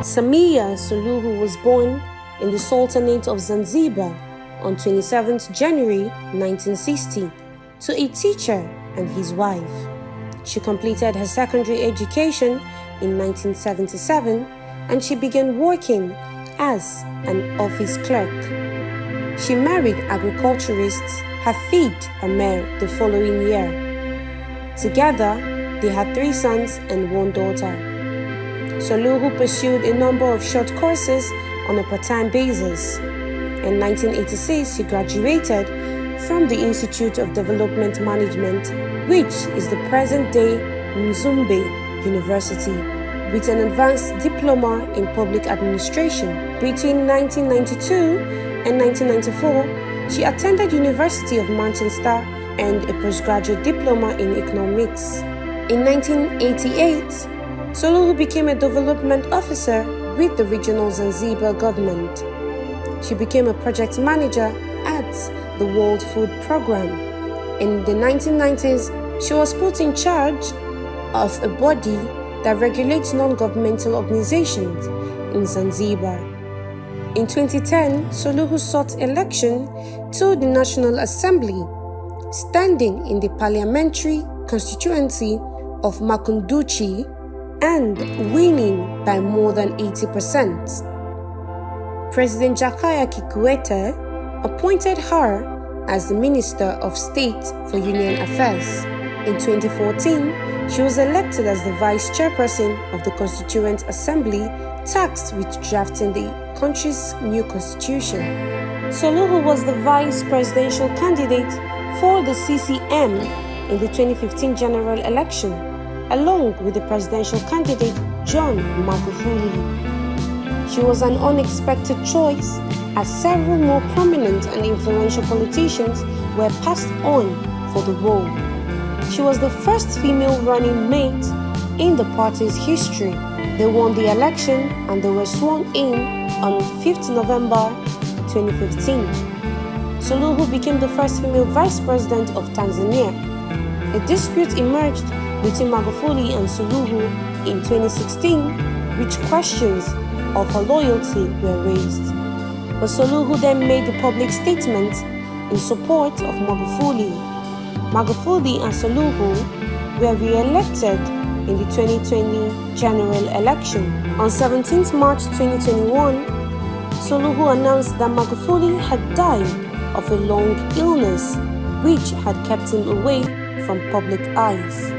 Samia Suluhu was born in the Sultanate of Zanzibar on 27th January 1960 to a teacher and his wife. She completed her secondary education in 1977 and she began working as an office clerk. She married agriculturist HAFIDH AMEIR the following year. Together, they had 3 sons and 1 daughter. Suluhu pursued a number of short courses on a part-time basis. In 1986, she graduated from the Institute of Development Management, which is the present-day Mzumbe University, with an advanced diploma in public administration. Between 1992 and 1994, she attended University of Manchester and a postgraduate diploma in economics. In 1988, Suluhu became a development officer with the regional Zanzibar government. She became a project manager at the World Food Programme. In the 1990s, she was put in charge of a body that regulates non-governmental organizations in Zanzibar. In 2010, Suluhu sought election to the National Assembly, standing in the parliamentary constituency of Makunduchi and winning by more than 80%. President Jakaya Kikwete appointed her as the Minister of State for Union Affairs. In 2014, she was elected as the Vice Chairperson of the Constituent Assembly, tasked with drafting the country's new constitution. Suluhu was the vice presidential candidate for the CCM in the 2015 general election, along with the presidential candidate John Magufuli. She was an unexpected choice, as several more prominent and influential politicians were passed on for the role. She was the first female running mate in the party's history. They won the election and they were sworn in on 5th November 2015. Suluhu became the first female vice president of Tanzania. A dispute emerged between Magufuli and Suluhu in 2016, which questions of her loyalty were raised. But Suluhu then made a public statement in support of Magufuli. Magufuli and Suluhu were re-elected in the 2020 general election. On 17th March 2021, Suluhu announced that Magufuli had died of a long illness which had kept him away from public eyes.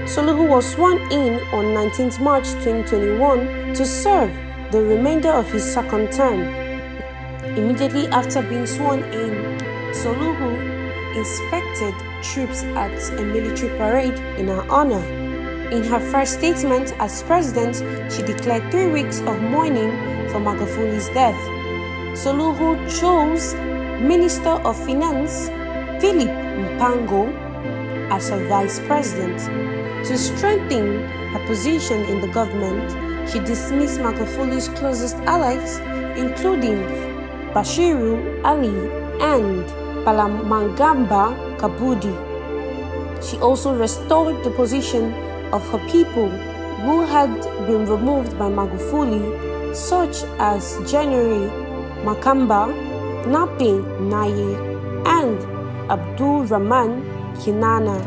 Suluhu was sworn in on 19th March 2021 to serve the remainder of his second term. Immediately after being sworn in, Suluhu inspected troops at a military parade in her honor. In her first statement as president, she declared 3 weeks of mourning for Magufuli's death. Suluhu chose Minister of Finance Philip Mpango as her vice president. To strengthen her position in the government, she dismissed Magufuli's closest allies, including Bashiru Ali and Palamagamba Kabudi. She also restored the position of her people who had been removed by Magufuli, such as January Makamba, Nape Naye, and Abdul Rahman Kinana.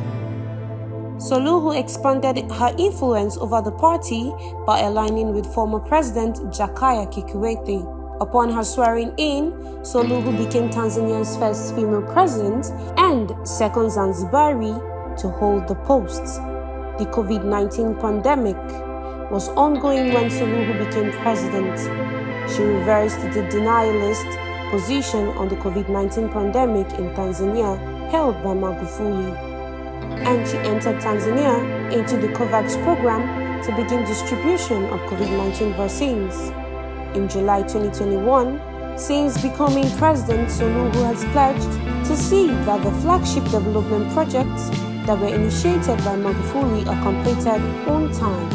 Suluhu expanded her influence over the party by aligning with former President Jakaya Kikwete. Upon her swearing in, Suluhu became Tanzania's first female president and second Zanzibari to hold the post. The COVID-19 pandemic was ongoing when Suluhu became president. She reversed the denialist position on the COVID-19 pandemic in Tanzania held by Magufuli, and she entered Tanzania into the COVAX program to begin distribution of COVID-19 vaccines. In July 2021, since becoming president, Suluhu has pledged to see that the flagship development projects that were initiated by Magufuli are completed on time.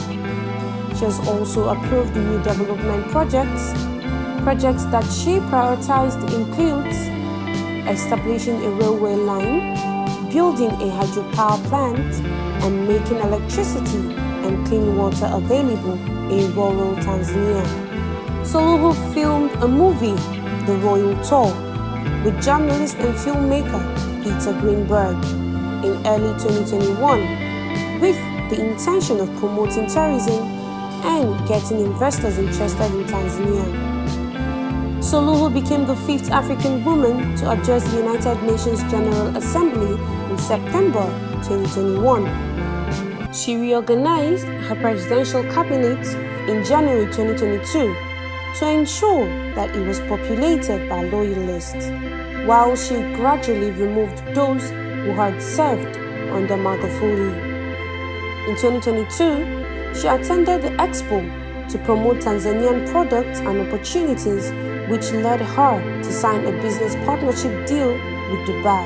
She has also approved the new development projects. Projects that she prioritized includes establishing a railway line, building a hydropower plant, and making electricity and clean water available in rural Tanzania. Suluhu filmed a movie, The Royal Tour, with journalist and filmmaker Peter Greenberg in early 2021 with the intention of promoting tourism and getting investors interested in Tanzania. Suluhu became the 5th African woman to address the United Nations General Assembly in September 2021. She reorganized her presidential cabinet in January 2022 to ensure that it was populated by loyalists, while she gradually removed those who had served under Magufuli. In 2022, she attended the Expo to promote Tanzanian products and opportunities, which led her to sign a business partnership deal with Dubai.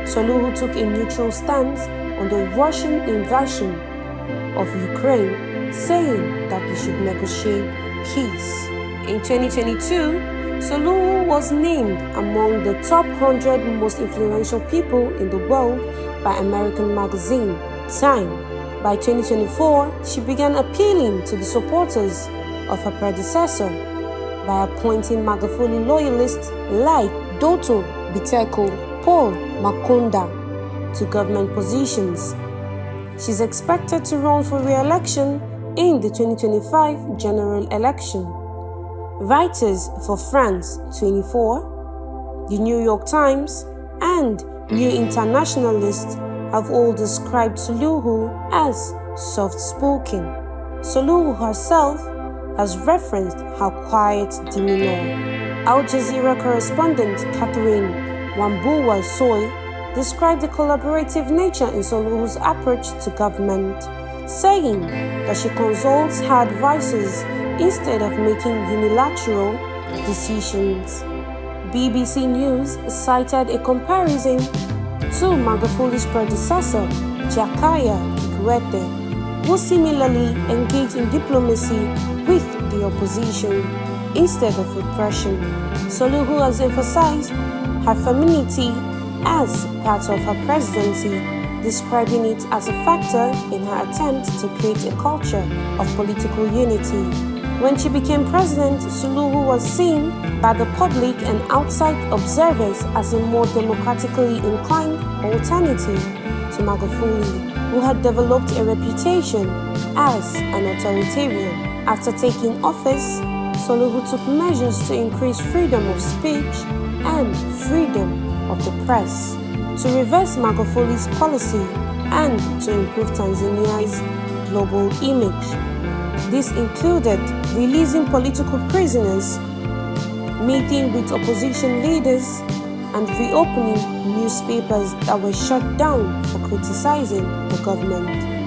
Suluhu took a neutral stance on the Russian invasion of Ukraine, saying that they should negotiate peace. In 2022, Suluhu was named among the top 100 most influential people in the world by American magazine Time. By 2024, she began appealing to the supporters of her predecessor by appointing Magufuli loyalists like Doto Biteko, Paul Makonda to government positions. She's expected to run for re-election in the 2025 general election. Writers for France 24, The New York Times, and New Internationalist have all described Suluhu as soft-spoken. Suluhu herself has referenced her quiet demeanor. Al Jazeera correspondent Catherine Wambua-Soy described the collaborative nature in Suluhu's approach to government, saying that she consults her advisors instead of making unilateral decisions. BBC News cited a comparison to Magufuli's predecessor, Jakaya Kikwete, who similarly engaged in diplomacy with the opposition instead of repression. Suluhu has emphasized her femininity as part of her presidency, describing it as a factor in her attempt to create a culture of political unity. When she became president, Suluhu was seen by the public and outside observers as a more democratically inclined alternative to Magufuli, who had developed a reputation as an authoritarian. After taking office, Suluhu took measures to increase freedom of speech and freedom of the press, to reverse Magufuli's policy and to improve Tanzania's global image. This included releasing political prisoners, meeting with opposition leaders, and reopening newspapers that were shut down for criticizing the government.